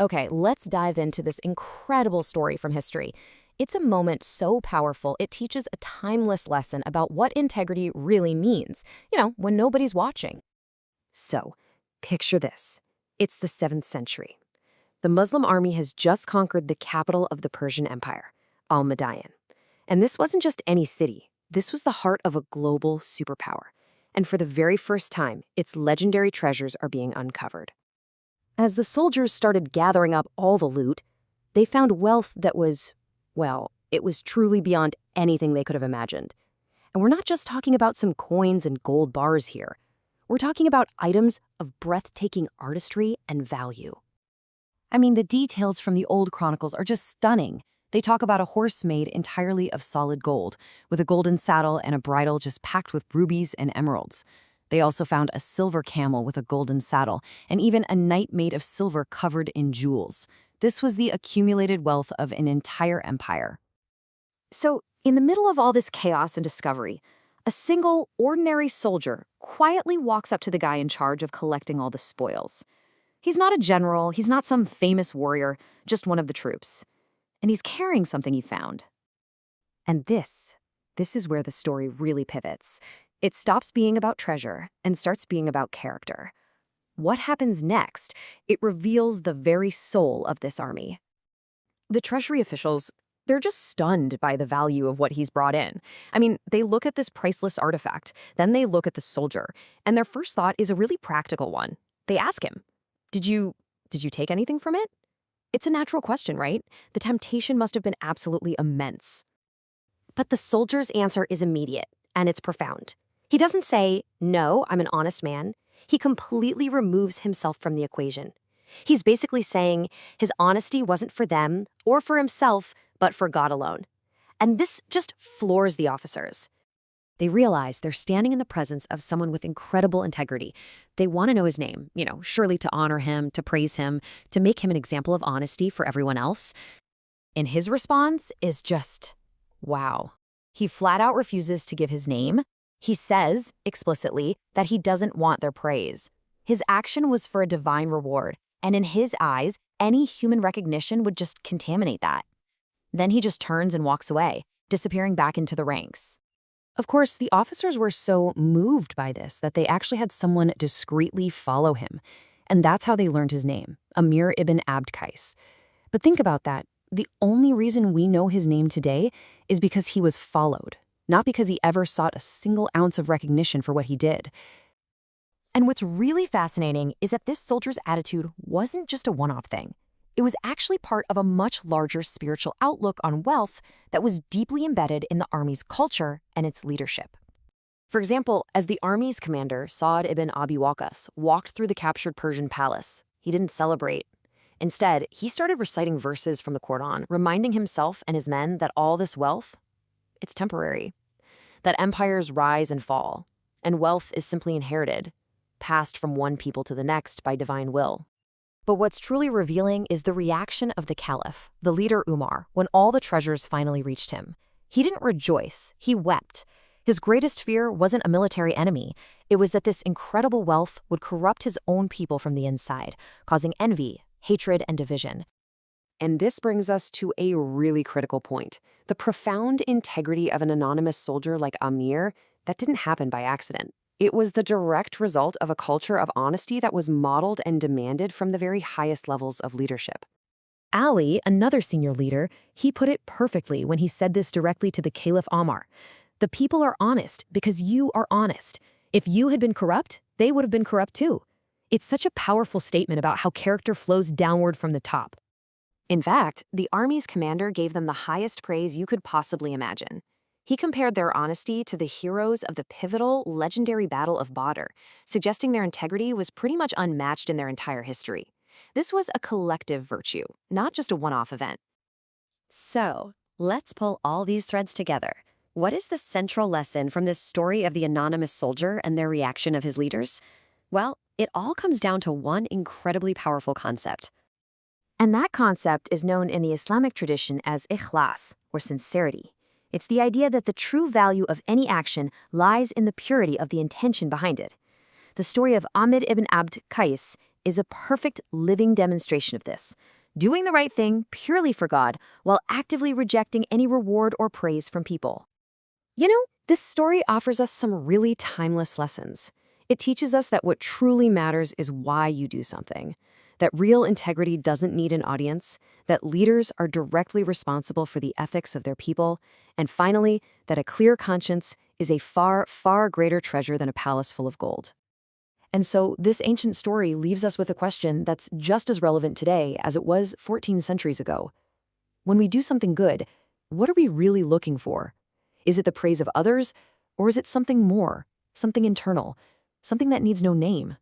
Okay, let's dive into this incredible story from history. It's a moment so powerful, it teaches a timeless lesson about what integrity really means, when nobody's watching. So, picture this. It's the 7th century. The Muslim army has just conquered the capital of the Persian Empire, Al-Madain. And this wasn't just any city. This was the heart of a global superpower. And for the very first time, its legendary treasures are being uncovered. As the soldiers started gathering up all the loot, they found wealth that was, well, it was truly beyond anything they could have imagined. And we're not just talking about some coins and gold bars here. We're talking about items of breathtaking artistry and value. I mean, the details from the old chronicles are just stunning. They talk about a horse made entirely of solid gold, with a golden saddle and a bridle just packed with rubies and emeralds. They also found a silver camel with a golden saddle, and even a knight made of silver covered in jewels. This was the accumulated wealth of an entire empire. So, in the middle of all this chaos and discovery, a single, ordinary soldier quietly walks up to the guy in charge of collecting all the spoils. He's not a general, he's not some famous warrior, just one of the troops. And he's carrying something he found. And this is where the story really pivots. It stops being about treasure and starts being about character. What happens next? It reveals the very soul of this army. The treasury officials, they're just stunned by the value of what he's brought in. I mean, they look at this priceless artifact, then they look at the soldier, and their first thought is a really practical one. They ask him, Did you take anything from it? It's a natural question, right? The temptation must have been absolutely immense. But the soldier's answer is immediate, and it's profound. He doesn't say, "No, I'm an honest man." He completely removes himself from the equation. He's basically saying his honesty wasn't for them or for himself, but for God alone. And this just floors the officers. They realize they're standing in the presence of someone with incredible integrity. They want to know his name, surely to honor him, to praise him, to make him an example of honesty for everyone else. And his response is just, wow. He flat out refuses to give his name. He says, explicitly, that he doesn't want their praise. His action was for a divine reward, and in his eyes, any human recognition would just contaminate that. Then he just turns and walks away, disappearing back into the ranks. Of course, the officers were so moved by this that they actually had someone discreetly follow him. And that's how they learned his name, Umar ibn al-Khattab. But think about that. The only reason we know his name today is because he was followed, not because he ever sought a single ounce of recognition for what he did. And what's really fascinating is that this soldier's attitude wasn't just a one-off thing. It was actually part of a much larger spiritual outlook on wealth that was deeply embedded in the army's culture and its leadership. For example, as the army's commander, Sa'd ibn Abi Waqqas, walked through the captured Persian palace, he didn't celebrate. Instead, he started reciting verses from the Quran, reminding himself and his men that all this wealth, it's temporary, that empires rise and fall, and wealth is simply inherited, passed from one people to the next by divine will. But what's truly revealing is the reaction of the caliph, the leader Umar, when all the treasures finally reached him. He didn't rejoice, he wept. His greatest fear wasn't a military enemy. It was that this incredible wealth would corrupt his own people from the inside, causing envy, hatred, and division. And this brings us to a really critical point. The profound integrity of an anonymous soldier like Amir, that didn't happen by accident. It was the direct result of a culture of honesty that was modeled and demanded from the very highest levels of leadership. Ali, another senior leader, he put it perfectly when he said this directly to the Caliph Omar. The people are honest because you are honest. If you had been corrupt, they would have been corrupt too. It's such a powerful statement about how character flows downward from the top. In fact, the army's commander gave them the highest praise you could possibly imagine. He compared their honesty to the heroes of the pivotal, legendary Battle of Badr, suggesting their integrity was pretty much unmatched in their entire history. This was a collective virtue, not just a one-off event. So, let's pull all these threads together. What is the central lesson from this story of the anonymous soldier and their reaction of his leaders? Well, it all comes down to one incredibly powerful concept. And that concept is known in the Islamic tradition as ikhlas, or sincerity. It's the idea that the true value of any action lies in the purity of the intention behind it. The story of Amr ibn Abd Qais is a perfect living demonstration of this, doing the right thing purely for God while actively rejecting any reward or praise from people. This story offers us some really timeless lessons. It teaches us that what truly matters is why you do something, that real integrity doesn't need an audience, that leaders are directly responsible for the ethics of their people, and finally, that a clear conscience is a far, far greater treasure than a palace full of gold. And so this ancient story leaves us with a question that's just as relevant today as it was 14 centuries ago. When we do something good, what are we really looking for? Is it the praise of others, or is it something more, something internal, something that needs no name?